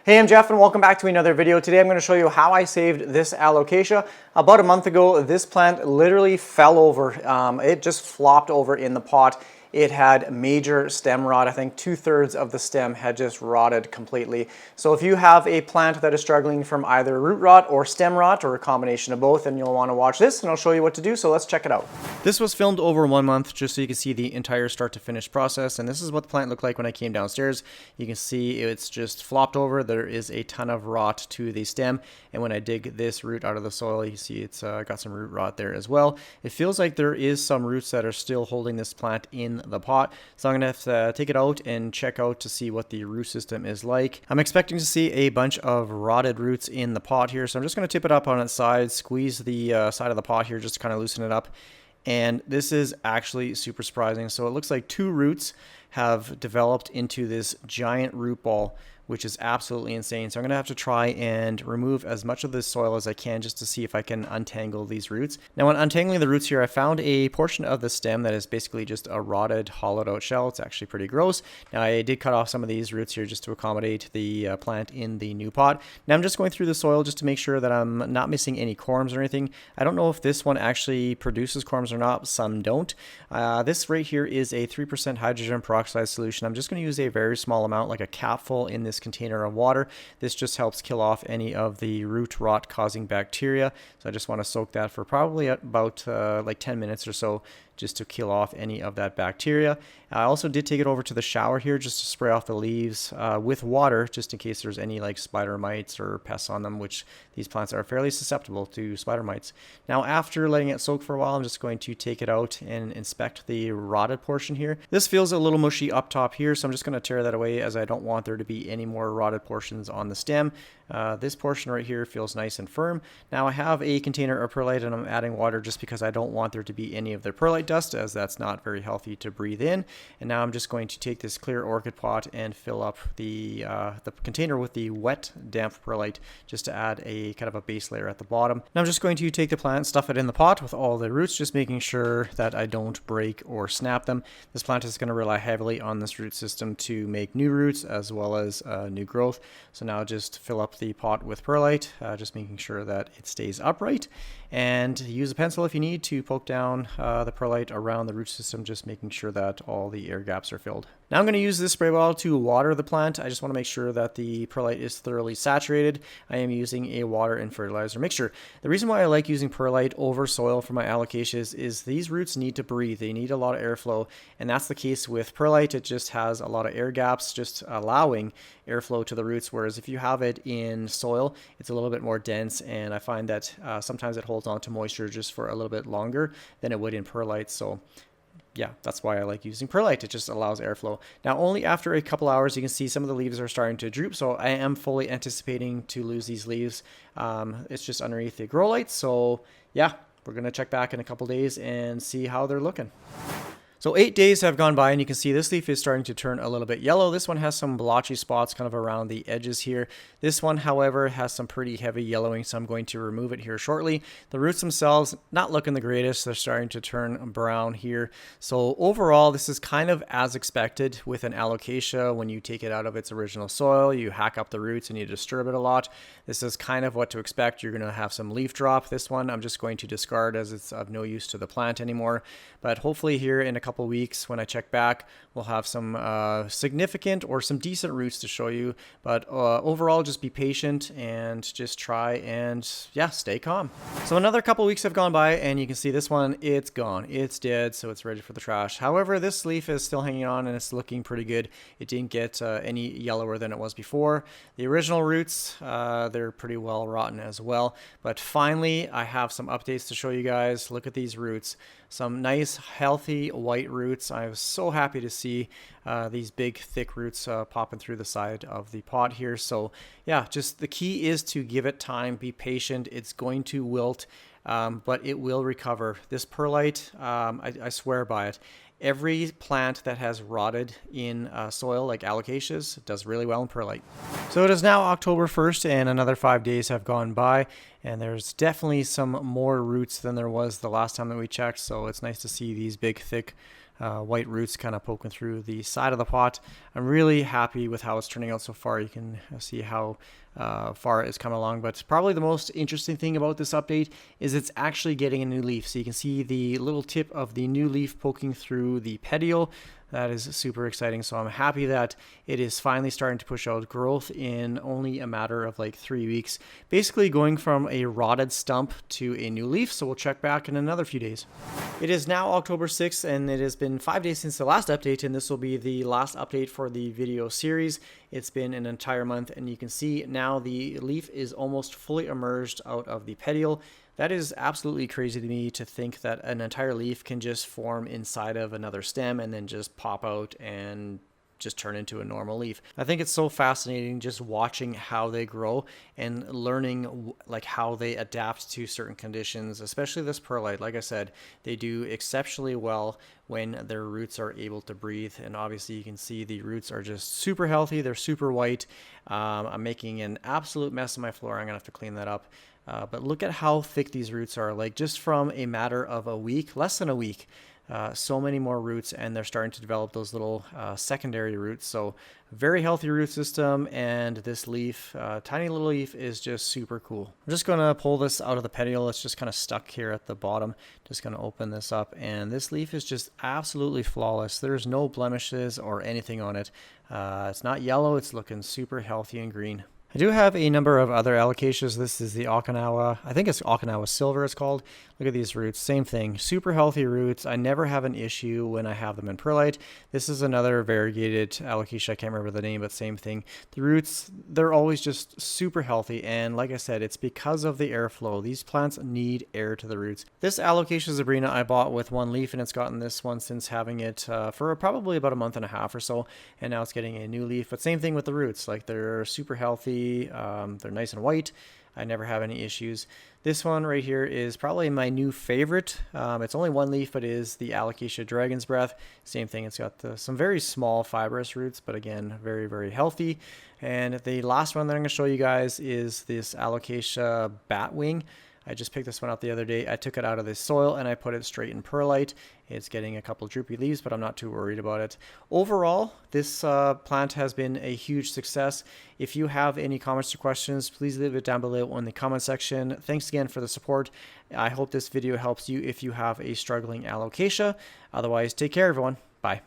Hey, I'm Jeff and welcome back to another video. Today I'm going to show you how I saved this alocasia. About a month ago, this plant literally fell over. It just flopped over in the pot. It had major stem rot. I think 2/3 of the stem had just rotted completely. So if you have a plant that is struggling from either root rot or stem rot or a combination of both, then you'll want to watch this and I'll show you what to do. So let's check it out. This was filmed over 1 month just so you can see the entire start to finish process. And this is what the plant looked like when I came downstairs. You can see it's just flopped over. There is a ton of rot to the stem. And when I dig this root out of the soil, you see it's got some root rot there as well. It feels like there is some roots that are still holding this plant in the pot. So I'm going to have to take it out and check out to see what the root system is like. I'm expecting to see a bunch of rotted roots in the pot here. So I'm just going to tip it up on its side, squeeze the side of the pot here just to kind of loosen it up. And this is actually super surprising. So it looks like 2 roots have developed into this giant root ball, which is absolutely insane. So I'm going to have to try and remove as much of this soil as I can just to see if I can untangle these roots. Now, when untangling the roots here, I found a portion of the stem that is basically just a rotted, hollowed out shell. It's actually pretty gross. Now, I did cut off some of these roots here just to accommodate the plant in the new pot. Now, I'm just going through the soil just to make sure that I'm not missing any corms or anything. I don't know if this one actually produces corms or not. Some don't. This right here is a 3% hydrogen peroxide solution. I'm just going to use a very small amount, like a capful in this container of water. This just helps kill off any of the root rot causing bacteria. So I just want to soak that for probably about like 10 minutes or so just to kill off any of that bacteria. I also did take it over to the shower here just to spray off the leaves with water just in case there's any like spider mites or pests on them, which these plants are fairly susceptible to spider mites. Now, after letting it soak for a while, I'm just going to take it out and inspect the rotted portion here. This feels a little mushy up top here, so I'm just going to tear that away as I don't want there to be any more rotted portions on the stem. This portion right here feels nice and firm. Now, I have a container of perlite and I'm adding water just because I don't want there to be any of the perlite dust, as that's not very healthy to breathe in. And now I'm just going to take this clear orchid pot and fill up the container with the wet, damp perlite just to add a kind of a base layer at the bottom. Now I'm just going to take the plant, stuff it in the pot with all the roots, just making sure that I don't break or snap them. This plant is going to rely heavily on this root system to make new roots as well as new growth. So now just fill up the pot with perlite, just making sure that it stays upright, and use a pencil if you need to poke down the perlite around the root system, just making sure that all the air gaps are filled. Now I'm going to use this spray bottle to water the plant. I just want to make sure that the perlite is thoroughly saturated. I am using a water and fertilizer mixture. The reason why I like using perlite over soil for my alocasias is these roots need to breathe. They need a lot of airflow, and that's the case with perlite. It just has a lot of air gaps, just allowing airflow to the roots, whereas if you have it in soil, it's a little bit more dense, and I find that sometimes it holds on to moisture just for a little bit longer than it would in perlite. So yeah, that's why I like using perlite. It just allows airflow. Now, only after a couple hours, you can see some of the leaves are starting to droop. So I am fully anticipating to lose these leaves. It's just underneath the grow lights. So yeah, we're going to check back in a couple days and see how they're looking. So 8 days have gone by and you can see this leaf is starting to turn a little bit yellow. This one has some blotchy spots kind of around the edges here. This one, however, has some pretty heavy yellowing, so I'm going to remove it here shortly. The roots themselves, not looking the greatest. They're starting to turn brown here. So overall, this is kind of as expected with an alocasia. When you take it out of its original soil, you hack up the roots and you disturb it a lot. This is kind of what to expect. You're going to have some leaf drop. This one I'm just going to discard as it's of no use to the plant anymore. But hopefully here in a couple weeks when I check back, we'll have some significant or some decent roots to show you. But overall, just be patient and just try and yeah, stay calm. So another couple weeks have gone by and you can see this one, it's gone. It's dead, so it's ready for the trash. However, this leaf is still hanging on and it's looking pretty good. It didn't get any yellower than it was before. The original roots, they're pretty well rotten as well. But finally, I have some updates to show you guys. Look at these roots. Some nice, healthy white roots. I was so happy to see these big, thick roots popping through the side of the pot here. So yeah, just the key is to give it time, be patient. It's going to wilt, but it will recover. This perlite, I swear by it. Every plant that has rotted in soil, like alocasias, does really well in perlite. So it is now October 1st and another 5 days have gone by, and there's definitely some more roots than there was the last time that we checked. So it's nice to see these big, thick white roots kind of poking through the side of the pot. I'm really happy with how it's turning out so far. You can see how far it's come along, but probably the most interesting thing about this update is it's actually getting a new leaf. So you can see the little tip of the new leaf poking through the petiole. That is super exciting. So I'm happy that it is finally starting to push out growth in only a matter of like 3 weeks, basically going from a rotted stump to a new leaf. So we'll check back in another few days. It is now October 6th and it has been 5 days since the last update, and this will be the last update for the video series. It's been an entire month, and you can see now the leaf is almost fully emerged out of the petiole. That is absolutely crazy to me, to think that an entire leaf can just form inside of another stem and then just pop out and just turn into a normal leaf. I think it's so fascinating just watching how they grow and learning like how they adapt to certain conditions, especially this perlite. Like I said, they do exceptionally well when their roots are able to breathe, and obviously you can see the roots are just super healthy. They're super white. I'm making an absolute mess of my floor. I'm gonna have to clean that up. But look at how thick these roots are, like just from a matter of a week, less than a week. So many more roots, and they're starting to develop those little secondary roots. So very healthy root system, and this leaf, tiny little leaf, is just super cool. I'm just going to pull this out of the petiole. It's just kind of stuck here at the bottom. Just going to open this up, and this leaf is just absolutely flawless. There's no blemishes or anything on it. It's not yellow. It's looking super healthy and green. I do have a number of other alocasias. This is the Okinawa, I think it's Okinawa Silver it's called. Look at these roots, same thing, super healthy roots. I never have an issue when I have them in perlite. This is another variegated alocasia, I can't remember the name, but same thing. The roots, they're always just super healthy, and like I said, it's because of the airflow. These plants need air to the roots. This alocasia zebrina I bought with one leaf, and it's gotten this one since having it for probably about a month and a half or so, and now it's getting a new leaf. But same thing with the roots, like they're super healthy. They're nice and white. I never have any issues. This one right here is probably my new favorite. It's only one leaf, but it is the Alocasia Dragon's Breath. Same thing, it's got some very small fibrous roots, but again, very, very healthy. And the last one that I'm going to show you guys is this Alocasia Batwing. I just picked this one up the other day. I took it out of the soil and I put it straight in perlite. It's getting a couple droopy leaves, but I'm not too worried about it. Overall, this plant has been a huge success. If you have any comments or questions, please leave it down below in the comment section. Thanks again for the support. I hope this video helps you if you have a struggling alocasia. Otherwise, take care, everyone. Bye.